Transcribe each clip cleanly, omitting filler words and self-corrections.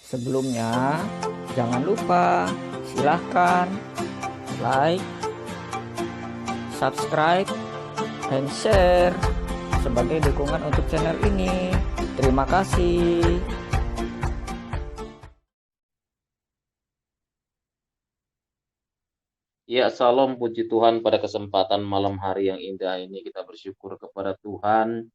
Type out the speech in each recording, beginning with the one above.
Sebelumnya, jangan lupa silahkan like, subscribe, dan share sebagai dukungan untuk channel ini. Terima kasih. Ya, salam puji Tuhan pada kesempatan malam hari yang indah ini. Kita bersyukur kepada Tuhan.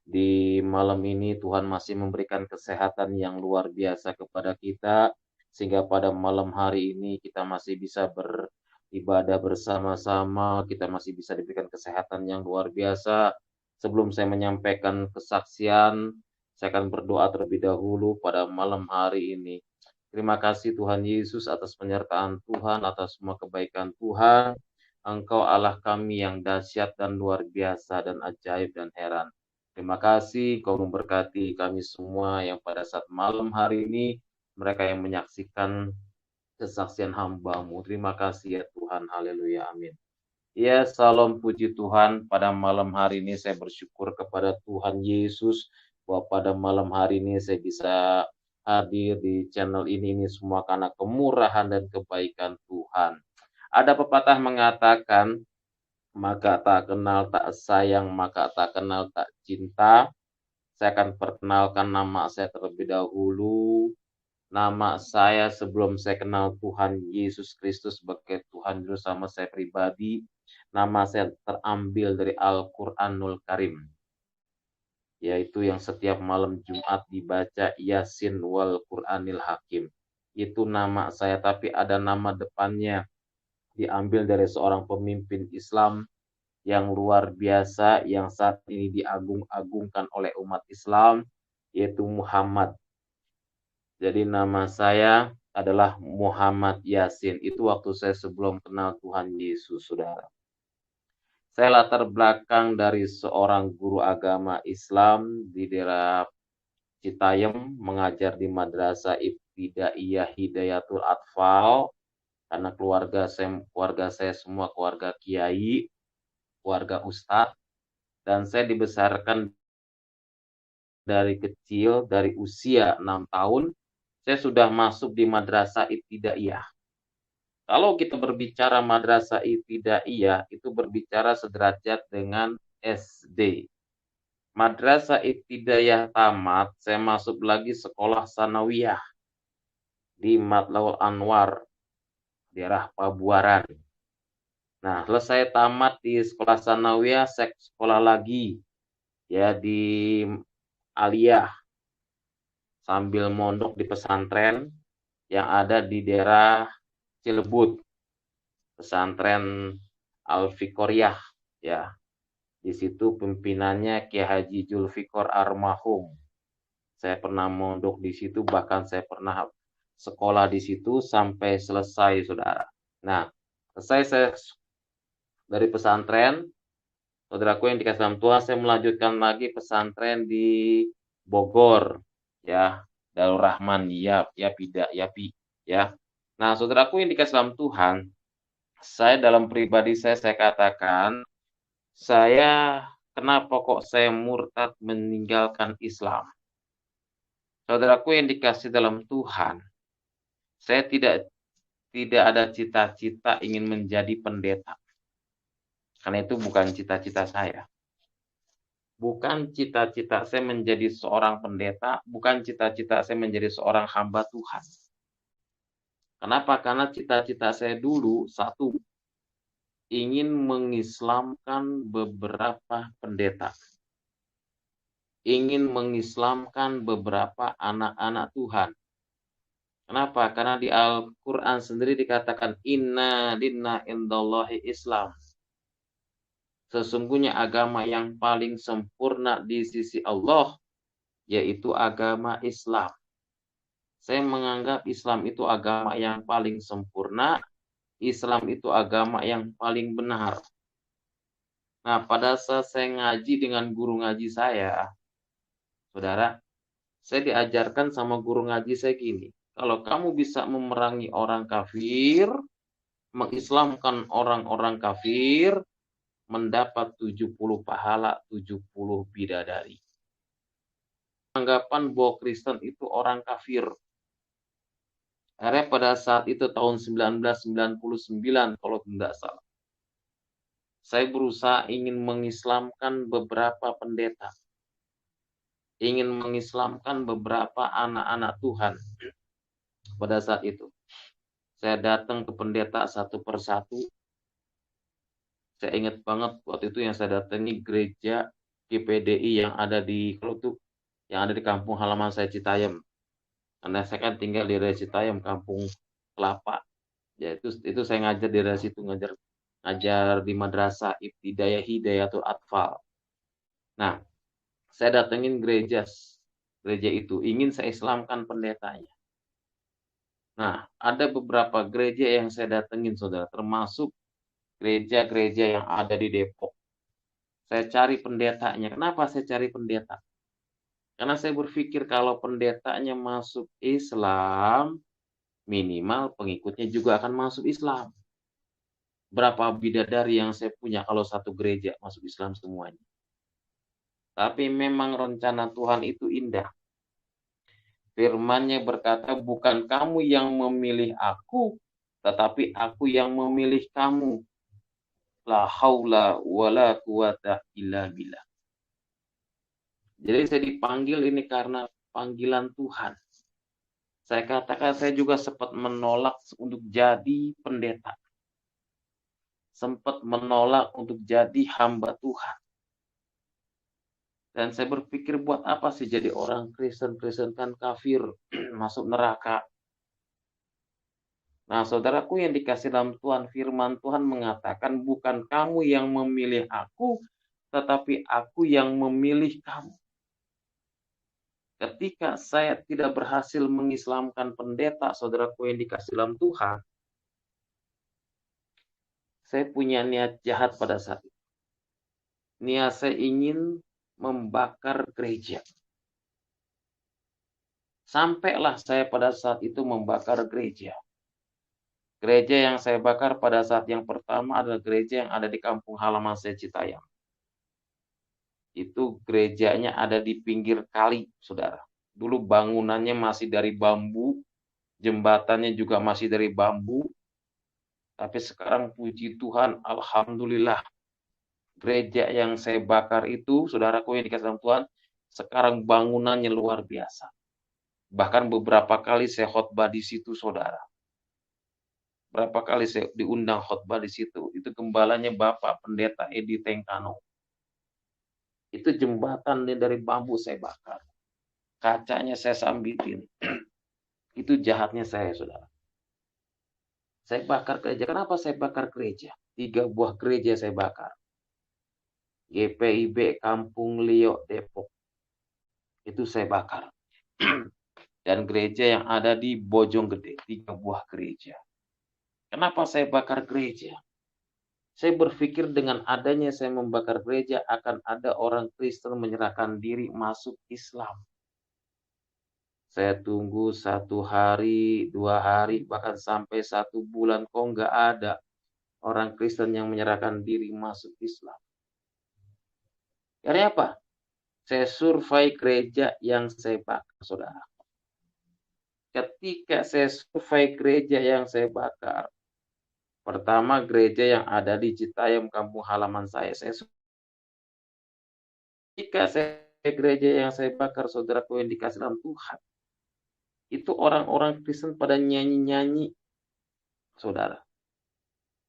Di malam ini Tuhan masih memberikan kesehatan yang luar biasa kepada kita. Sehingga pada malam hari ini kita masih bisa beribadah bersama-sama. Kita masih bisa diberikan kesehatan yang luar biasa. Sebelum saya menyampaikan kesaksian, saya akan berdoa terlebih dahulu pada malam hari ini. Terima kasih Tuhan Yesus atas penyertaan Tuhan, atas semua kebaikan Tuhan. Engkau Allah kami yang dahsyat dan luar biasa dan ajaib dan heran. Terima kasih Kau memberkati kami semua yang pada saat malam hari ini, mereka yang menyaksikan kesaksian hamba-Mu. Terima kasih ya Tuhan, haleluya, amin. Ya, salam puji Tuhan. Pada malam hari ini saya bersyukur kepada Tuhan Yesus bahwa pada malam hari ini saya bisa hadir di channel ini semua karena kemurahan dan kebaikan Tuhan. Ada pepatah mengatakan, maka tak kenal tak sayang, maka tak kenal tak cinta. Saya akan perkenalkan nama saya terlebih dahulu. Nama saya sebelum saya kenal Tuhan Yesus Kristus sebagai Tuhan Juru Selamat saya pribadi, nama saya terambil dari Al-Quranul Karim, yaitu yang setiap malam Jumat dibaca Yasin wal Quranil Hakim. Itu nama saya, tapi ada nama depannya diambil dari seorang pemimpin Islam yang luar biasa, yang saat ini diagung-agungkan oleh umat Islam, yaitu Muhammad. Jadi nama saya adalah Muhammad Yasin. Itu waktu saya sebelum kenal Tuhan Yesus, saudara. Saya latar belakang dari seorang guru agama Islam di daerah Citayam, mengajar di Madrasah Ibtidaiyah Hidayatul Atfal, karena keluarga saya semua keluarga kiai, keluarga ustadz, dan saya dibesarkan dari kecil, dari usia 6 tahun, saya sudah masuk di Madrasah Ibtidaiyah. Kalau kita berbicara Madrasah Ibtidaiyah, itu berbicara sederajat dengan SD. Madrasah Ibtidaiyah tamat, saya masuk lagi sekolah sanawiyah di Matlaul Anwar, daerah Pabuaran. Nah, selesai tamat di sekolah sanawiyah, saya sekolah lagi ya di Aliyah, sambil mondok di pesantren yang ada di daerah Cilebut, pesantren Al-Fiqoriyah ya. Di situ pimpinannya Kiai Haji Zulfikar Armahum. Saya pernah mondok di situ, bahkan saya pernah sekolah di situ sampai selesai, saudara. Nah, selesai saya dari pesantren, saudaraku yang dikasih dalam Tuhan, saya melanjutkan lagi pesantren di Bogor, ya, Darul Rahman, Yapi, ya. Nah, saudaraku yang dikasih dalam Tuhan, saya dalam pribadi saya katakan, saya kenapa kok saya murtad meninggalkan Islam? Saudaraku yang dikasih dalam Tuhan, saya tidak ada cita-cita ingin menjadi pendeta. Karena itu bukan cita-cita saya. Bukan cita-cita saya menjadi seorang pendeta, bukan cita-cita saya menjadi seorang hamba Tuhan. Kenapa? Karena cita-cita saya dulu, satu, ingin mengislamkan beberapa pendeta. Ingin mengislamkan beberapa anak-anak Tuhan. Kenapa? Karena di Al-Quran sendiri dikatakan, Inna dinna indallahi Islam. Sesungguhnya agama yang paling sempurna di sisi Allah, yaitu agama Islam. Saya menganggap Islam itu agama yang paling sempurna, Islam itu agama yang paling benar. Nah, pada saat saya ngaji dengan guru ngaji saya, saudara, saya diajarkan sama guru ngaji saya gini, kalau kamu bisa memerangi orang kafir, mengislamkan orang-orang kafir, mendapat 70 pahala, 70 bidadari. Anggapan bahwa Kristen itu orang kafir. Akhirnya pada saat itu tahun 1999 kalau tidak salah, saya berusaha ingin mengislamkan beberapa pendeta, ingin mengislamkan beberapa anak-anak Tuhan. Pada saat itu, saya datang ke pendeta satu persatu. Saya ingat banget waktu itu yang saya datangi gereja GPDI yang ada di Kelutuk, yang ada di kampung halaman saya Citayam. Karena saya kan tinggal di daerah Citayam, kampung Kelapa. Ya itu saya ngajar di daerah situ, ngajar di madrasah Ibtidayah Hidayatul Atfal. Nah, saya datengin gereja itu, ingin saya islamkan pendetanya. Nah, ada beberapa gereja yang saya datengin, saudara, termasuk gereja-gereja yang ada di Depok. Saya cari pendetanya. Kenapa saya cari pendeta? Karena saya berpikir kalau pendetanya masuk Islam, minimal pengikutnya juga akan masuk Islam. Berapa bidadari yang saya punya kalau satu gereja masuk Islam semuanya. Tapi memang rencana Tuhan itu indah. Firman-Nya berkata, bukan kamu yang memilih aku, tetapi aku yang memilih kamu. La haula wala quwata illa billah. Jadi saya dipanggil ini karena panggilan Tuhan. Saya katakan saya juga sempat menolak untuk jadi pendeta. Sempat menolak untuk jadi hamba Tuhan. Dan saya berpikir buat apa sih jadi orang Kristen kan kafir, masuk neraka. Nah, saudaraku yang dikasih dalam Tuhan, firman Tuhan mengatakan bukan kamu yang memilih aku, tetapi aku yang memilih kamu. Ketika saya tidak berhasil mengislamkan pendeta, saudaraku yang dikasih dalam Tuhan, saya punya niat jahat pada saat itu. Niat saya ingin membakar gereja. Sampailah saya pada saat itu membakar gereja. Gereja yang saya bakar pada saat yang pertama adalah gereja yang ada di kampung halaman saya Citayam. Itu gerejanya ada di pinggir kali, saudara. Dulu bangunannya masih dari bambu, jembatannya juga masih dari bambu. Tapi sekarang puji Tuhan, alhamdulillah, gereja yang saya bakar itu, saudaraku yang dikasih dalam Tuhan, sekarang bangunannya luar biasa. Bahkan beberapa kali saya khotbah di situ, saudara. Berapa kali saya diundang khotbah di situ. Itu gembalanya Bapak Pendeta Edi Tengkano. Itu jembatan dari bambu saya bakar. Kacanya saya sambitin. Itu jahatnya saya, saudara. Saya bakar gereja. Kenapa saya bakar gereja? 3 buah gereja saya bakar. GPIB Kampung Liok Depok. Itu saya bakar. Dan gereja yang ada di Bojonggede. 3 buah gereja. Kenapa saya bakar gereja? Saya berpikir dengan adanya saya membakar gereja akan ada orang Kristen menyerahkan diri masuk Islam. Saya tunggu 1 hari, 2 hari, bahkan sampai 1 bulan kok nggak ada orang Kristen yang menyerahkan diri masuk Islam. Karena apa? Saya survei gereja yang saya bakar, saudara. Ketika saya survei gereja yang saya bakar, pertama gereja yang ada di Citayam, kampung halaman saya. Ketika saya gereja yang saya bakar, saudaraku yang dikasih dalam Tuhan, itu orang-orang Kristen pada nyanyi-nyanyi, saudara.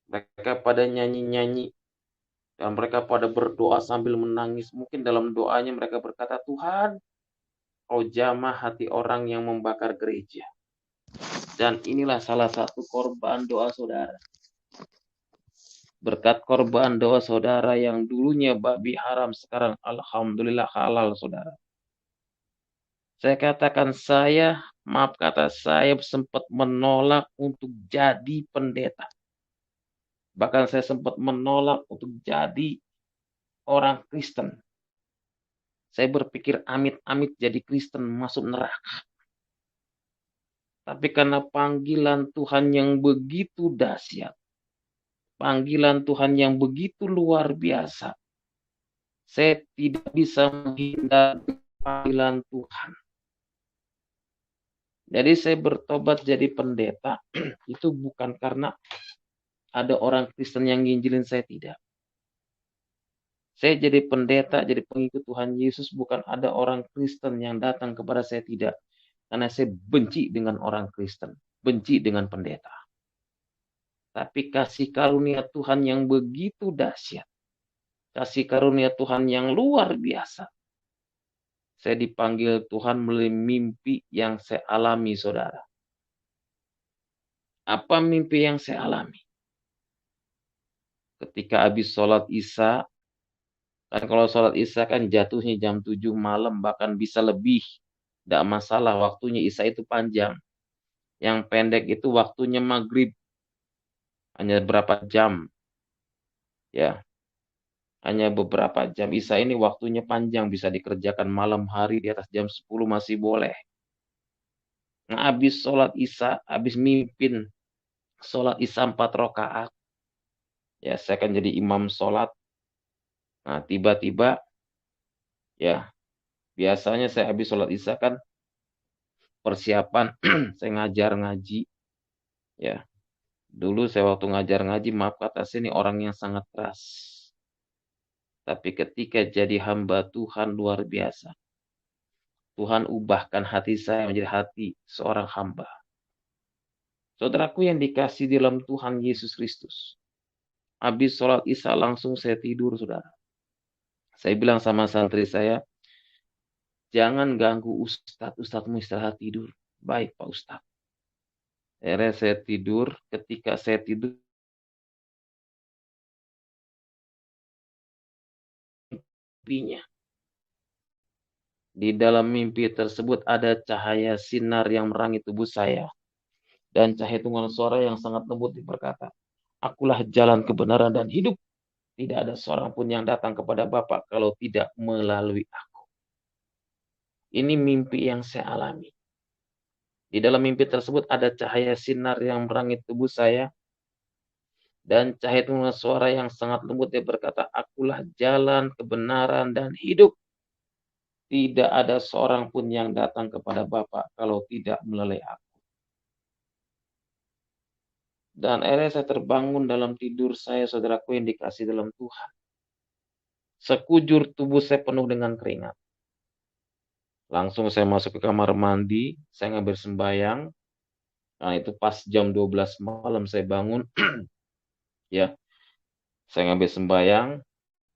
Mereka pada nyanyi-nyanyi, dan mereka pada berdoa sambil menangis. Mungkin dalam doanya mereka berkata, Tuhan, Kau jamah hati orang yang membakar gereja. Dan inilah salah satu korban doa saudara. Berkat korban doa saudara yang dulunya babi haram, sekarang alhamdulillah halal, saudara. Saya katakan saya sempat menolak untuk jadi pendeta. Bahkan saya sempat menolak untuk jadi orang Kristen. Saya berpikir amit-amit jadi Kristen masuk neraka. Tapi karena panggilan Tuhan yang begitu dahsyat, panggilan Tuhan yang begitu luar biasa, saya tidak bisa menghindar panggilan Tuhan. Jadi saya bertobat jadi pendeta itu bukan karena ada orang Kristen yang nginjilin saya, tidak. Saya jadi pendeta, jadi pengikut Tuhan Yesus bukan ada orang Kristen yang datang kepada saya, tidak. Karena saya benci dengan orang Kristen, benci dengan pendeta. Tapi kasih karunia Tuhan yang begitu dahsyat, kasih karunia Tuhan yang luar biasa. Saya dipanggil Tuhan melalui mimpi yang saya alami, saudara. Apa mimpi yang saya alami? Ketika habis sholat Isya, kan kalau sholat Isya kan jatuhnya jam 7 malam, bahkan bisa lebih. Tidak masalah, waktunya Isya itu panjang. Yang pendek itu waktunya maghrib. Hanya berapa jam. Ya, hanya beberapa jam. Isya ini waktunya panjang, bisa dikerjakan malam hari di atas jam 10 masih boleh. Nah, habis sholat Isya, habis mimpin sholat Isya 4 rakaat. Ya, saya akan jadi imam sholat. Nah, tiba-tiba, ya, biasanya saya habis sholat Isya kan persiapan, saya ngajar ngaji. Ya, dulu saya waktu ngajar ngaji, maaf kata saya ini orang yang sangat keras. Tapi ketika jadi hamba Tuhan luar biasa. Tuhan ubahkan hati saya menjadi hati seorang hamba. Saudaraku yang dikasih dalam Tuhan Yesus Kristus. Habis sholat Isya langsung saya tidur, saudara. Saya bilang sama santri saya, jangan ganggu Ustadz, Ustadzmu istirahat tidur. Baik Pak Ustadz. Akhirnya saya tidur, ketika saya tidur, mimpinya. Di dalam mimpi tersebut ada cahaya sinar yang merangi tubuh saya. Dan cahaya tunggal suara yang sangat lembut berkata, akulah jalan kebenaran dan hidup. Tidak ada seorang pun yang datang kepada Bapa kalau tidak melalui aku. Ini mimpi yang saya alami. Di dalam mimpi tersebut ada cahaya sinar yang merangi tubuh saya. Dan cahaya tunggal suara yang sangat lembut dia berkata, akulah jalan kebenaran dan hidup. Tidak ada seorang pun yang datang kepada Bapa kalau tidak melalui aku. Dan akhirnya saya terbangun dalam tidur saya, saudaraku yang dikasih dalam Tuhan. Sekujur tubuh saya penuh dengan keringat. Langsung saya masuk ke kamar mandi, saya ngambil sembahyang. Nah itu pas jam 12 malam saya bangun. Ya, saya ngambil sembahyang,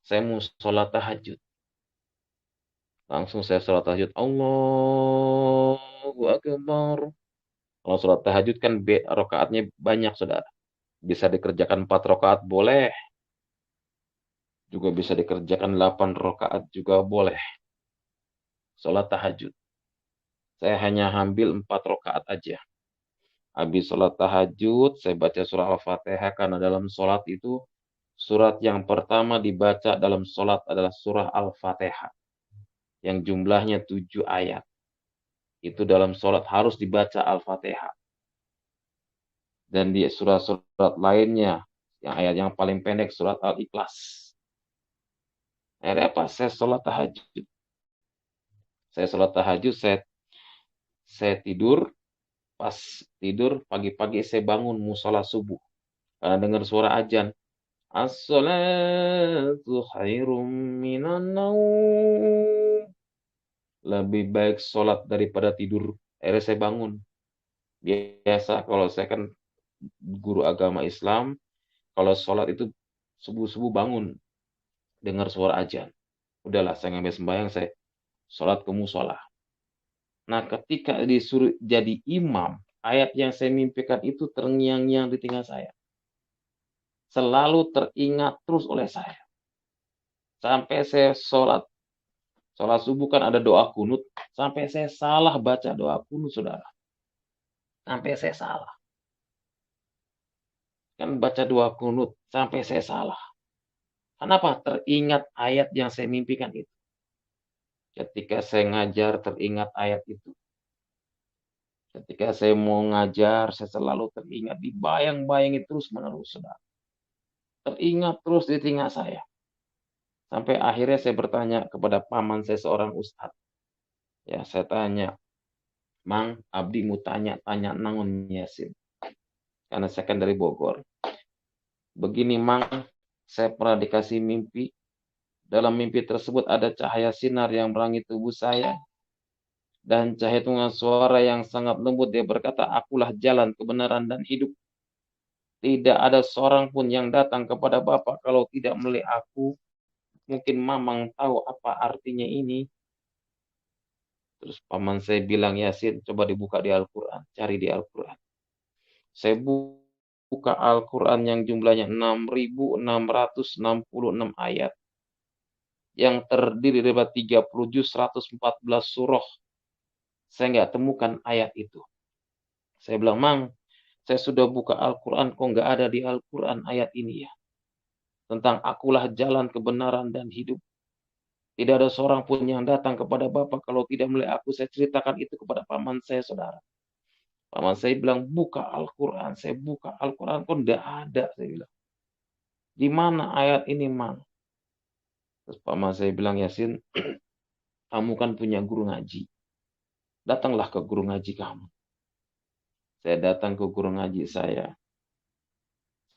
saya mau sholat tahajud. Langsung saya sholat tahajud. Allahu Akbar. Kalau sholat tahajud kan rakaatnya banyak, saudara. Bisa dikerjakan 4 rakaat boleh. Juga bisa dikerjakan 8 rakaat juga boleh. Sholat tahajud. Saya hanya ambil 4 rakaat aja. Habis sholat tahajud, saya baca surah Al-Fatihah karena dalam sholat itu, surat yang pertama dibaca dalam sholat adalah surah Al-Fatihah. Yang jumlahnya 7 ayat. Itu dalam sholat harus dibaca Al-Fatihah. Dan di surat-surat lainnya, yang ayat yang paling pendek surat Al-Ikhlas. Akhirnya apa? Saya sholat tahajud. Saya sholat tahajud, saya tidur. Pas tidur, pagi-pagi saya bangun mau sholat subuh. Karena dengar suara azan. As-salatu khairum minan naum. Lebih baik sholat daripada tidur. Akhirnya saya bangun. Biasa kalau saya kan guru agama Islam, kalau sholat itu subuh-subuh bangun. Dengar suara azan. Udahlah, saya ngambil sembahyang, saya sholat ke musola. Nah, ketika disuruh jadi imam, ayat yang saya mimpikan itu terngiang-ngiang di telinga saya. Selalu teringat terus oleh saya. Sampai saya sholat subuh kan ada doa kunut. Sampai saya salah baca doa kunut, saudara. Sampai saya salah. Kan baca doa kunut. Sampai saya salah. Kenapa? Teringat ayat yang saya mimpikan itu. Ketika saya ngajar, teringat ayat itu. Ketika saya mau ngajar, saya selalu teringat, dibayang-bayangi terus menerus, saudara. Teringat terus di telinga saya. Sampai akhirnya saya bertanya kepada paman saya seorang ustadz. Ya, saya tanya, Mang, abdi mau tanya-tanya naon Yasin. Karena saya kan dari Bogor. Begini Mang, saya pernah dikasih mimpi. Dalam mimpi tersebut ada cahaya sinar yang merangi tubuh saya. Dan cahaya dengan suara yang sangat lembut. Dia berkata, akulah jalan kebenaran dan hidup. Tidak ada seorang pun yang datang kepada Bapak kalau tidak melalui aku. Mungkin Mamang tahu apa artinya ini. Terus paman saya bilang, Yasin, coba dibuka di Al-Quran. Cari di Al-Quran. Saya buka Al-Quran yang jumlahnya 6.666 ayat. Yang terdiri dari 30 juz, 114 surah. Saya nggak temukan ayat itu. Saya bilang, Mang, saya sudah buka Al-Quran, kok nggak ada di Al-Quran ayat ini ya. Tentang akulah jalan kebenaran dan hidup. Tidak ada seorang pun yang datang kepada Bapak kalau tidak melalui aku. Saya ceritakan itu kepada paman saya, saudara. Paman saya bilang, buka Al-Quran. Saya buka Al-Quran, kok tidak ada. Saya bilang, di mana ayat ini, Mang? Terus paman saya bilang, Yasin, kamu kan punya guru ngaji. Datanglah ke guru ngaji kamu. Saya datang ke guru ngaji saya.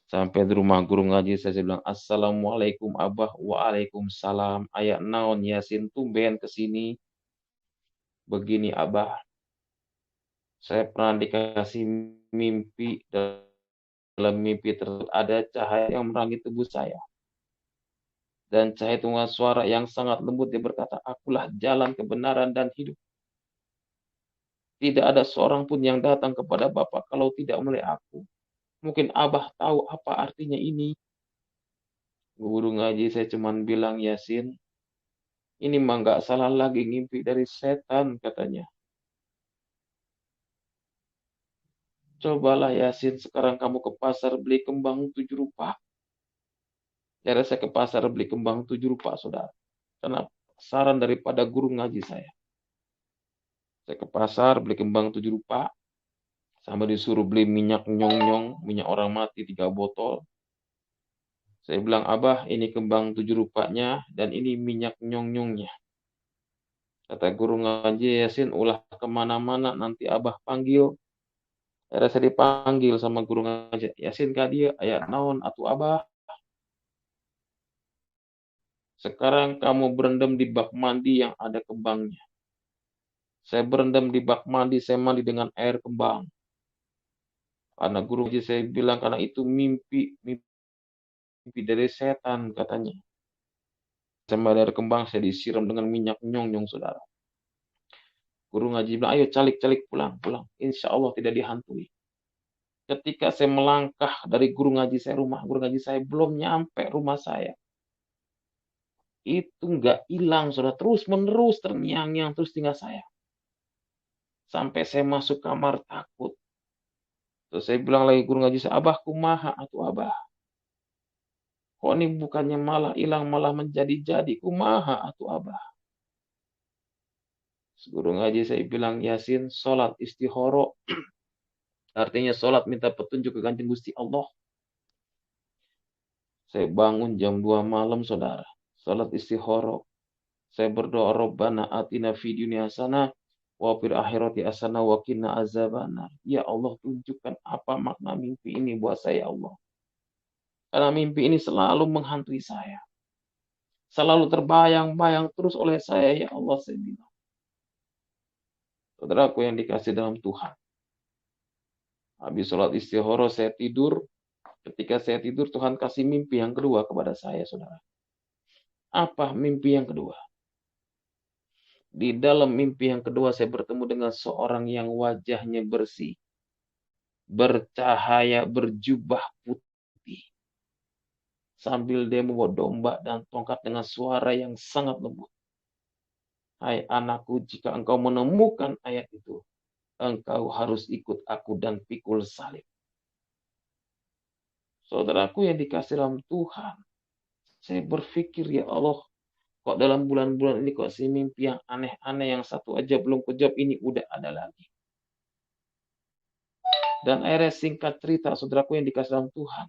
Sampai di rumah guru ngaji saya bilang, Assalamualaikum Abah, Waalaikumsalam. Ayat naon Yasin tumben kesini. Begini Abah, saya pernah dikasih mimpi. Dalam mimpi tersebut ada cahaya yang menerangi tubuh saya. Dan cahaya itu dengan suara yang sangat lembut. Dia berkata, akulah jalan kebenaran dan hidup. Tidak ada seorang pun yang datang kepada Bapak kalau tidak melalui aku. Mungkin Abah tahu apa artinya ini. Guru ngaji saya cuma bilang, Yasin, ini mah nggak salah lagi ngimpi dari setan katanya. Cobalah Yasin, sekarang kamu ke pasar beli kembang 7 rupa. Jadi saya ke pasar beli kembang 7 rupa, saudara. Karena saran daripada guru ngaji saya. Saya ke pasar beli kembang 7 rupa. Sama disuruh beli minyak nyong-nyong, minyak orang mati 3 botol. Saya bilang, Abah, ini kembang 7 rupanya dan ini minyak nyong-nyongnya. Kata guru ngaji, Yasin, ulah kemana-mana, nanti Abah panggil. Saya dipanggil sama guru ngaji, Yasin kah dia, ayat naon, atu Abah. Sekarang kamu berendam di bak mandi yang ada kembangnya. Saya berendam di bak mandi, saya mandi dengan air kembang. Karena guru ngaji saya bilang, karena itu mimpi dari setan katanya. Saya mandi air kembang, saya disiram dengan minyak nyong-nyong, saudara. Guru ngaji bilang, ayo calik-calik pulang. Insya Allah tidak dihantui. Ketika saya melangkah dari guru ngaji saya, rumah guru ngaji saya belum nyampe rumah saya. Itu nggak hilang, saudara. Terus menerus terngiang-ngiang terus tinggal saya. Sampai saya masuk kamar takut. Terus saya bilang lagi guru ngaji saya, Abah kumaha atau Abah? Kok ini bukannya malah hilang, malah menjadi-jadi. Kumaha atau Abah? Guru ngaji saya bilang, Yasin, sholat istihoro. Artinya sholat minta petunjuk ke Kanjeng Gusti Allah. Saya bangun jam 2 malam, saudara. Sholat istihoro. Saya berdoa, Rabbana atina fid dunya hasanah wa fil akhirati hasanah wa qina azabannar. Ya Allah, tunjukkan apa makna mimpi ini buat saya, Allah. Karena mimpi ini selalu menghantui saya. Selalu terbayang-bayang terus oleh saya, ya Allah, saya bilang. Saudaraku yang dikasih dalam Tuhan. Habis sholat istihoro saya tidur. Ketika saya tidur, Tuhan kasih mimpi yang kedua kepada saya, saudara. Apa mimpi yang kedua? Di dalam mimpi yang kedua saya bertemu dengan seorang yang wajahnya bersih, bercahaya, berjubah putih. Sambil dia membawa domba dan tongkat dengan suara yang sangat lembut. Hai anakku, jika engkau menemukan ayat itu, engkau harus ikut aku dan pikul salib. Saudaraku yang dikasih dalam Tuhan, saya berpikir, ya Allah, kok dalam bulan-bulan ini kok si mimpi yang aneh-aneh yang satu aja belum kejawab ini udah ada lagi. Dan akhirnya singkat cerita, saudaraku yang dikasih dalam Tuhan,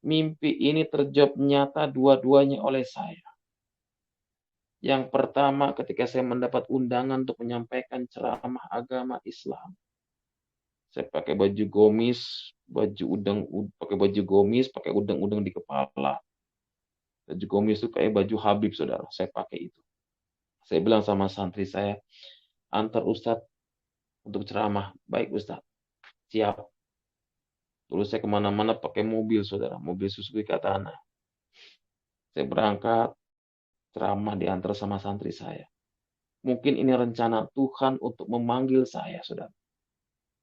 mimpi ini terjawab nyata dua-duanya oleh saya. Yang pertama, ketika saya mendapat undangan untuk menyampaikan ceramah agama Islam, saya pakai baju gomis, pakai baju gomis, pakai udeng-udeng di kepala. Baju gomis itu kayak baju Habib, saudara. Saya pakai itu. Saya bilang sama santri saya, antar Ustadz untuk ceramah. Baik Ustadz, siap. Terus saya kemana-mana pakai mobil, saudara. Mobil Suzuki Katana. Saya berangkat, ceramah diantar sama santri saya. Mungkin ini rencana Tuhan untuk memanggil saya, saudara.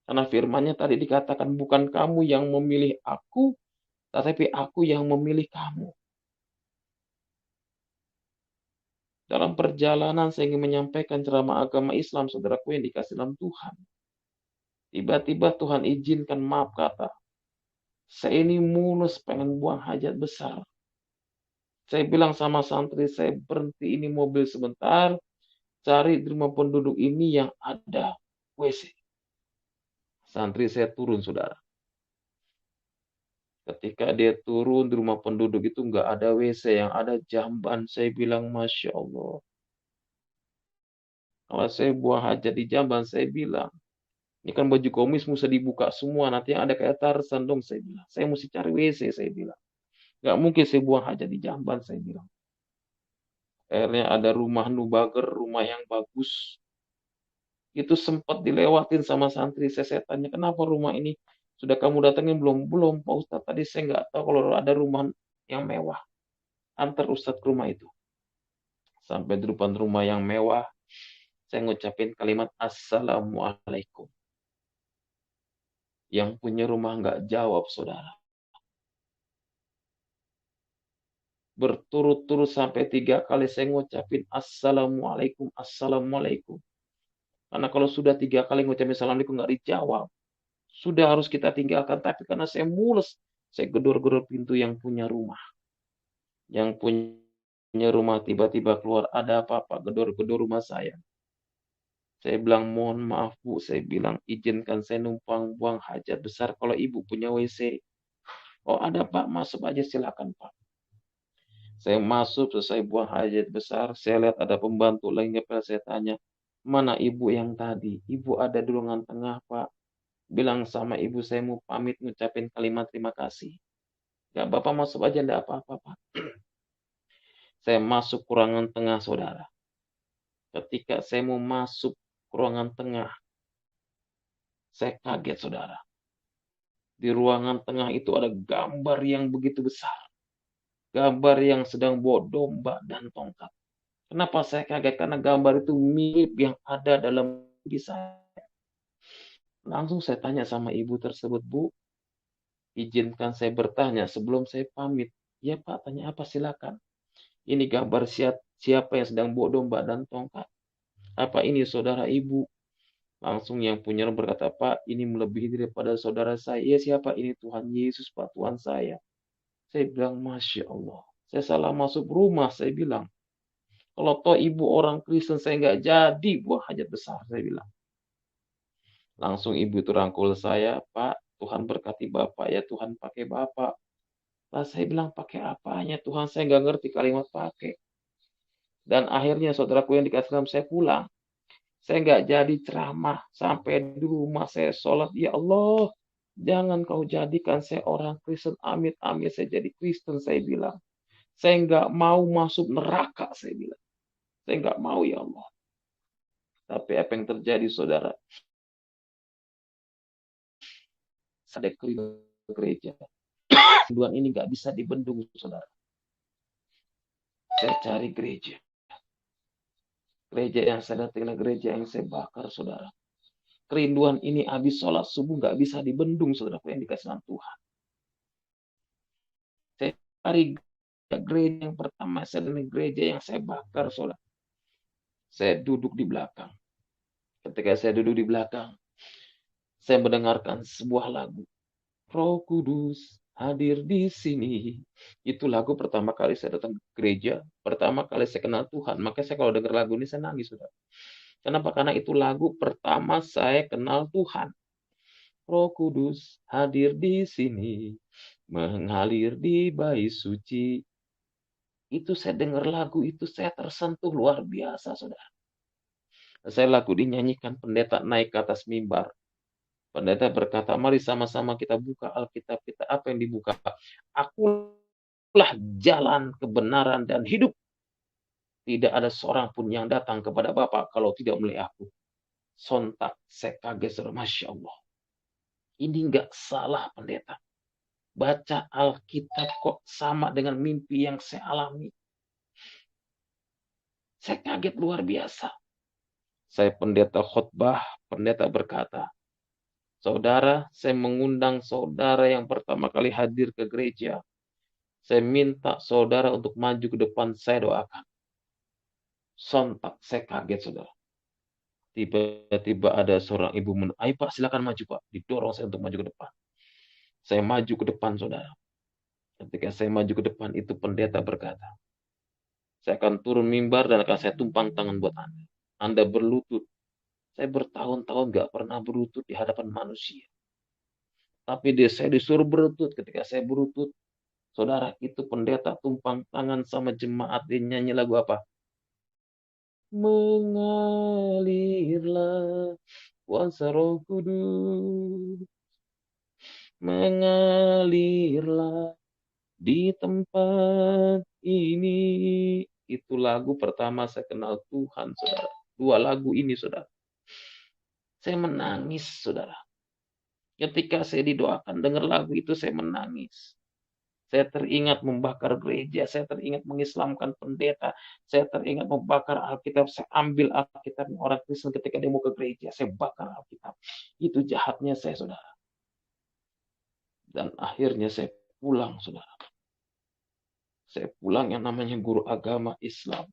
Karena firman-Nya tadi dikatakan, bukan kamu yang memilih aku, tetapi aku yang memilih kamu. Dalam perjalanan saya ingin menyampaikan ceramah agama Islam, saudaraku yang dikasih dalam Tuhan. Tiba-tiba Tuhan izinkan, maaf kata, saya ini mulus pengen buang hajat besar. Saya bilang sama santri, saya berhenti ini mobil sebentar, cari di rumah penduduk ini yang ada WC. Santri saya turun, saudara. Ketika dia turun di rumah penduduk itu nggak ada WC, yang ada jamban. Saya bilang, Masya Allah. Kalau saya buang hajat di jamban, saya bilang, ini kan baju komis mesti dibuka semua. Nanti yang ada kayak Tarzan dong, saya bilang. Saya mesti cari WC, saya bilang. Nggak mungkin saya buang hajat di jamban, saya bilang. Akhirnya ada rumah Nubager, rumah yang bagus. Itu sempat dilewatin sama santri. Saya tanya, kenapa rumah ini sudah kamu datangin belum? Belum, Pak Ustadz. Tadi saya nggak tahu kalau ada rumah yang mewah. Antar Ustadz ke rumah itu. Sampai di depan rumah yang mewah, saya ngucapin kalimat Assalamualaikum. Yang punya rumah nggak jawab, saudara. Berturut-turut sampai 3 kali saya ngucapin Assalamualaikum, Assalamualaikum. Karena kalau sudah 3 kali ngucapin Assalamualaikum nggak dijawab, sudah harus kita tinggalkan. Tapi karena saya mules, saya gedor-gedor pintu yang punya rumah. Yang punya rumah tiba-tiba keluar, ada apa-apa, gedor-gedor rumah saya. Saya bilang, mohon maaf Bu, saya bilang, izinkan saya numpang buang hajat besar kalau Ibu punya WC. Oh ada Pak, masuk aja silakan Pak. Saya masuk, selesai buang hajat besar, saya lihat ada pembantu lainnya, saya tanya, mana ibu yang tadi? Ibu ada di ruangan tengah, Pak. Bilang sama ibu, saya mau pamit ngucapin kalimat terima kasih. Ya, Bapak masuk aja, enggak apa-apa, Pak. Saya masuk ke ruangan tengah, saudara. Ketika saya mau masuk ke ruangan tengah, saya kaget, saudara. Di ruangan tengah itu ada gambar yang begitu besar. Gambar yang sedang bawa domba dan tongkat. Kenapa saya kaget? Karena gambar itu mirip yang ada dalam diri saya. Langsung saya tanya sama ibu tersebut, Bu, izinkan saya bertanya sebelum saya pamit. Ya Pak, tanya apa silakan. Ini gambar siapa yang sedang bawa domba dan tongkat. Apa ini saudara ibu? Langsung yang punya berkata, Pak, ini melebihi daripada saudara saya. Ya siapa ini? Tuhan Yesus, Pak, Tuhan saya. Saya bilang, Masya Allah. Saya salah masuk rumah, saya bilang. Kalau toh ibu orang Kristen, saya nggak jadi buah hajat besar, saya bilang. Langsung ibu itu rangkul saya, Pak, Tuhan berkati Bapak, ya Tuhan pakai Bapak. Lah saya bilang, pakai apanya Tuhan, saya nggak ngerti kalimat pakai. Dan akhirnya saudaraku yang dikasih dalam saya pulang. Saya nggak jadi ceramah, sampai di rumah saya sholat, ya Allah, jangan kau jadikan saya orang Kristen, amit-amit saya jadi Kristen, saya bilang. Saya nggak mau masuk neraka, saya bilang. Saya nggak mau ya Allah. Tapi apa yang terjadi saudara? Saya ke gereja. Kerinduan ini nggak bisa dibendung, saudara. Saya cari gereja. Gereja yang saya datang, gereja yang saya bakar, saudara. Kerinduan ini habis sholat subuh nggak bisa dibendung, saudara yang dikasih Tuhan. Saya cari gereja yang pertama, saya datang gereja yang saya bakar, saudara. Saya duduk di belakang. Ketika saya duduk di belakang, saya mendengarkan sebuah lagu. Roh Kudus hadir di sini. Itu lagu pertama kali saya datang ke gereja, pertama kali saya kenal Tuhan. Makanya saya kalau dengar lagu ini saya nangis, saudara. Kenapa? Karena itu lagu pertama saya kenal Tuhan. Roh Kudus hadir di sini, mengalir di bait suci. Itu saya dengar lagu itu, saya tersentuh luar biasa, saudara. Saya lagu dinyanyikan, pendeta naik ke atas mimbar. Pendeta berkata, mari sama-sama kita buka Alkitab kita. Apa yang dibuka? Akulah jalan, kebenaran, dan hidup. Tidak ada seorang pun yang datang kepada Bapa kalau tidak melalui aku. Sontak saya kaget, saudara. Masya Allah. Ini nggak salah, pendeta. Baca Alkitab kok sama dengan mimpi yang saya alami. Saya kaget luar biasa. Saya pendeta khotbah, pendeta berkata, saudara, saya mengundang saudara yang pertama kali hadir ke gereja. Saya minta saudara untuk maju ke depan, saya doakan. Sontak saya kaget, saudara. Tiba-tiba ada seorang ibu, ayo Pak, silakan maju Pak. Didorong saya untuk maju ke depan. Saya maju ke depan, saudara. Ketika saya maju ke depan, itu pendeta berkata, saya akan turun mimbar dan akan saya tumpang tangan buat Anda. Anda berlutut. Saya bertahun-tahun gak pernah berlutut di hadapan manusia. Tapi saya disuruh berlutut. Ketika saya berlutut, saudara, itu pendeta tumpang tangan sama jemaat. Dia nyanyi lagu apa? Mengalirlah kuasa Roh Kudus. Mengalirlah di tempat ini. Itu lagu pertama saya kenal Tuhan, saudara. Dua lagu ini, saudara. Saya menangis, saudara. Ketika saya didoakan, dengar lagu itu saya menangis. Saya teringat membakar gereja, saya teringat mengislamkan pendeta, saya teringat membakar Alkitab, saya ambil Alkitab orang Kristen ketika dia mau ke gereja, saya bakar Alkitab. Itu jahatnya saya, saudara. Dan akhirnya saya pulang, saudara. Saya pulang yang namanya guru agama Islam.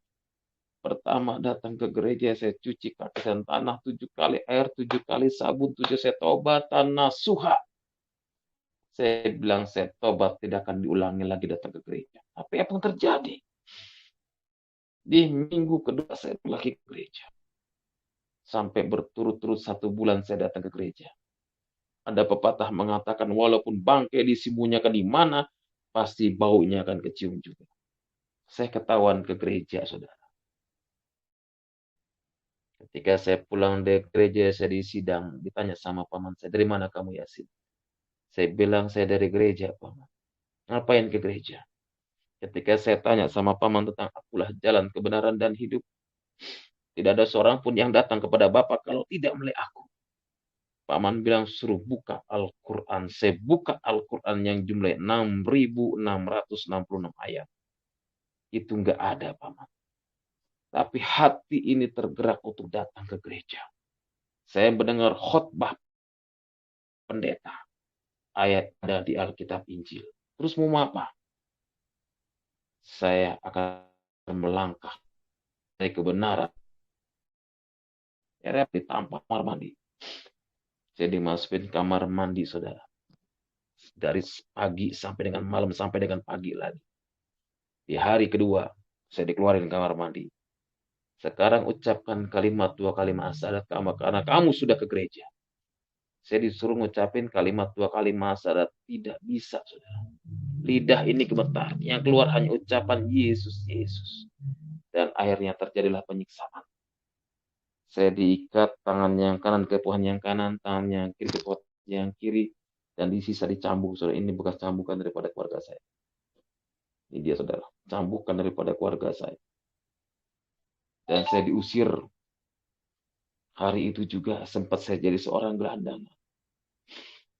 Pertama datang ke gereja, saya cuci kaki dan tanah 7 kali, air 7 kali, sabun 7, saya tobatan nasuha. Saya bilang saya tobat, tidak akan diulangi lagi datang ke gereja. Tapi apa yang terjadi? Di minggu kedua saya lagi ke gereja. Sampai berturut-turut 1 bulan saya datang ke gereja. Ada pepatah mengatakan walaupun bangkai disembunyikan di mana, pasti baunya akan kecium juga. Saya ketahuan ke gereja, saudara. Ketika saya pulang dari gereja, saya disidang, ditanya sama paman saya, dari mana kamu Yasin? Saya bilang saya dari gereja, paman. Ngapain ke gereja? Ketika saya tanya sama paman tentang akulah jalan kebenaran dan hidup, tidak ada seorang pun yang datang kepada Bapak kalau tidak melalui aku. Paman bilang suruh buka Al-Quran. Saya buka Al-Quran yang jumlahnya 6.666 ayat. Itu enggak ada, paman. Tapi hati ini tergerak untuk datang ke gereja. Saya mendengar khotbah pendeta. Ayat ada di Alkitab Injil. Terus mau apa? Saya akan melangkah dari kebenaran. Ya, ditampar kamar mandi. Saya dimasukin kamar mandi, saudara. Dari pagi sampai dengan malam, sampai dengan pagi lagi. Di hari kedua, saya dikeluarin kamar mandi. Sekarang ucapkan kalimat 2 kalimat syahadat kamu, karena kamu sudah ke gereja. Saya disuruh ngucapin kalimat 2 kalimat syahadat. Tidak bisa, saudara. Lidah ini gemetar. Yang keluar hanya ucapan Yesus, Yesus. Dan akhirnya terjadilah penyiksaan. Saya diikat tangan yang kanan ke pohon yang kanan, tangan yang kiri ke pohon yang kiri, dan disisa dicambuk. Saudara, ini bekas cambukan daripada keluarga saya. Ini dia, saudara, cambukan daripada keluarga saya. Dan saya diusir. Hari itu juga sempat saya jadi seorang gelandangan.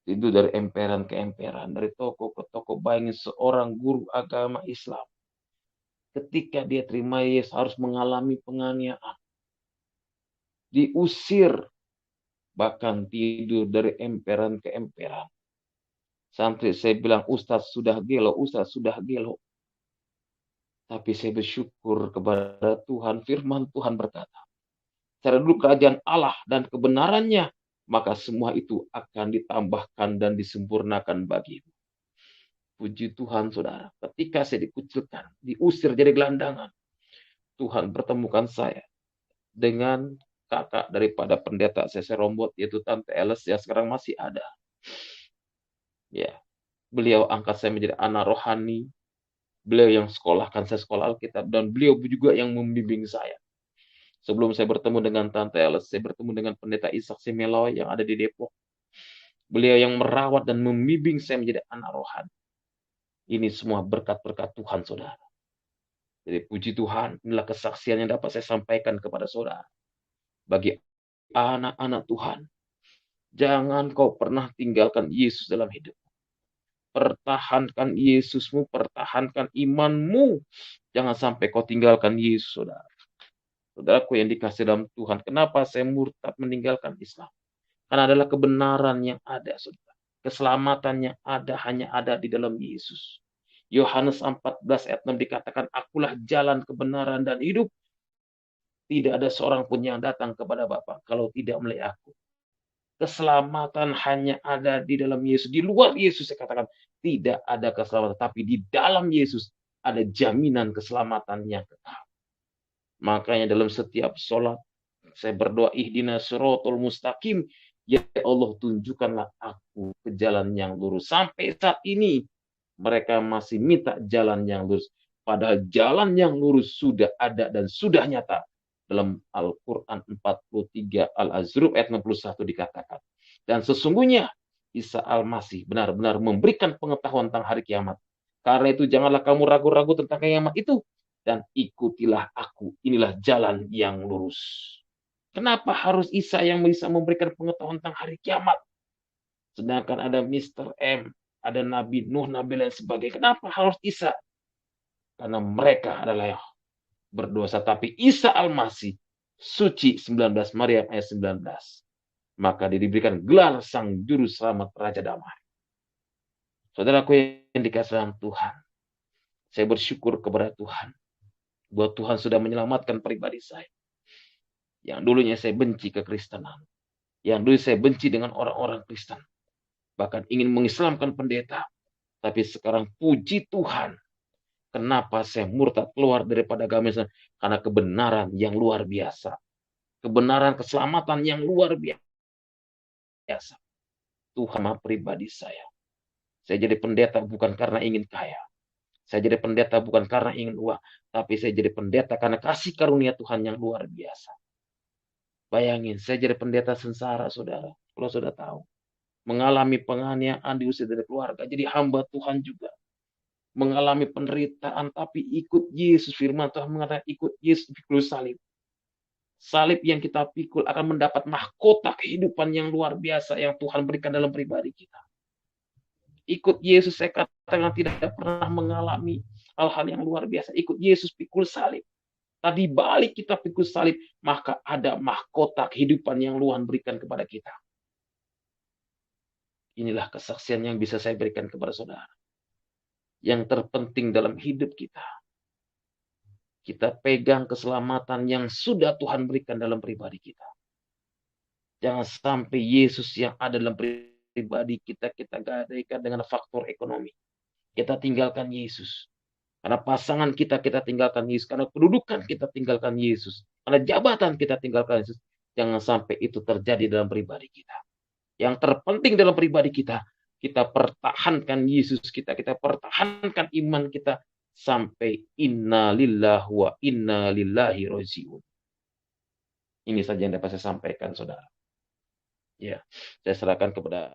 Itu dari emperan ke emperan, dari toko ke toko. Bayangin seorang guru agama Islam. Ketika dia terima Yesus harus mengalami penganiayaan. Diusir. Bahkan tidur dari emperan ke emperan. Sampai saya bilang, Ustaz sudah gelo, Ustaz sudah gelo. Tapi saya bersyukur kepada Tuhan. Firman Tuhan berkata, secara dulu kerajaan Allah dan kebenarannya, maka semua itu akan ditambahkan dan disempurnakan bagimu. Puji Tuhan, saudara. Ketika saya dikucilkan, diusir jadi gelandangan, Tuhan pertemukan saya dengan kakak daripada pendeta saya Rombot, yaitu Tante Eles, yang sekarang masih ada. Ya, beliau angkat saya menjadi anak rohani, Beliau yang sekolahkan saya sekolah Alkitab, dan beliau juga yang membimbing saya. Sebelum saya bertemu dengan Tante Alice, saya bertemu dengan Pendeta Ishak Simeloy yang ada di Depok. Beliau yang merawat dan membimbing saya menjadi anak rohani. Ini semua berkat-berkat Tuhan, saudara. Jadi puji Tuhan, inilah kesaksian yang dapat saya sampaikan kepada saudara. Bagi anak-anak Tuhan, jangan kau pernah tinggalkan Yesus dalam hidup. Pertahankan Yesusmu, pertahankan imanmu. Jangan sampai kau tinggalkan Yesus, saudara. Saudaraku yang dikasih dalam Tuhan, kenapa saya murtad meninggalkan Islam? Karena adalah kebenaran yang ada, saudara. Keselamatan yang ada hanya ada di dalam Yesus. Yohanes 14 ayat 6 dikatakan, akulah jalan kebenaran dan hidup. Tidak ada seorang pun yang datang kepada Bapa kalau tidak melalui aku. Keselamatan hanya ada di dalam Yesus. Di luar Yesus saya katakan tidak ada keselamatan. Tapi di dalam Yesus ada jaminan keselamatan yang kekal. Makanya dalam setiap sholat saya berdoa ihdinas siratal mustaqim. Ya Allah, tunjukkanlah aku ke jalan yang lurus. Sampai saat ini mereka masih minta jalan yang lurus. Padahal jalan yang lurus sudah ada dan sudah nyata. Dalam Al-Quran 43 Al-Azruf ayat 61 dikatakan. Dan sesungguhnya Isa Al-Masih benar-benar memberikan pengetahuan tentang hari kiamat. Karena itu janganlah kamu ragu-ragu tentang kiamat itu. Dan ikutilah aku. Inilah jalan yang lurus. Kenapa harus Isa yang bisa memberikan pengetahuan tentang hari kiamat? Sedangkan ada Mr. M, ada Nabi Nuh, Nabi lain sebagainya. Kenapa harus Isa? Karena mereka adalah berdosa. Tapi Isa Al-Masih, suci 19, Maryam ayat 19. Maka diberikan gelar sang juru selamat Raja Damai. Saudaraku yang dikasihi dalam Tuhan, saya bersyukur kepada Tuhan. Bahwa Tuhan sudah menyelamatkan pribadi saya. Yang dulunya saya benci kekristenan. Yang dulu saya benci dengan orang-orang Kristen. Bahkan ingin mengislamkan pendeta. Tapi sekarang puji Tuhan. Kenapa saya murtad keluar daripada agama Islam? Karena kebenaran yang luar biasa. Kebenaran keselamatan yang luar biasa. Tuhan pribadi saya. Saya jadi pendeta bukan karena ingin kaya. Saya jadi pendeta bukan karena ingin uang. Tapi saya jadi pendeta karena kasih karunia Tuhan yang luar biasa. Bayangin, saya jadi pendeta sengsara, saudara. Kalau sudah tahu. Mengalami penganiayaan diusir dari keluarga. Jadi hamba Tuhan juga. Mengalami penderitaan, tapi ikut Yesus. Firman Tuhan mengatakan, ikut Yesus pikul salib. Salib yang kita pikul akan mendapat mahkota kehidupan yang luar biasa yang Tuhan berikan dalam pribadi kita. Ikut Yesus, saya katakan tidak pernah mengalami hal-hal yang luar biasa. Ikut Yesus pikul salib. Tadi balik kita pikul salib, maka ada mahkota kehidupan yang Tuhan berikan kepada kita. Inilah kesaksian yang bisa saya berikan kepada saudara. Yang terpenting dalam hidup kita. Kita pegang keselamatan yang sudah Tuhan berikan dalam pribadi kita. Jangan sampai Yesus yang ada dalam pribadi kita gadaikan dengan faktor ekonomi. Kita tinggalkan Yesus. Karena pasangan kita tinggalkan Yesus. Karena kedudukan kita tinggalkan Yesus. Karena jabatan kita tinggalkan Yesus. Jangan sampai itu terjadi dalam pribadi kita. Yang terpenting dalam pribadi kita pertahankan Yesus kita pertahankan iman kita sampai inna lillahi wa inna ilaihi raji'un. Ini saja yang dapat saya sampaikan, saudara. Ya, saya serahkan kepada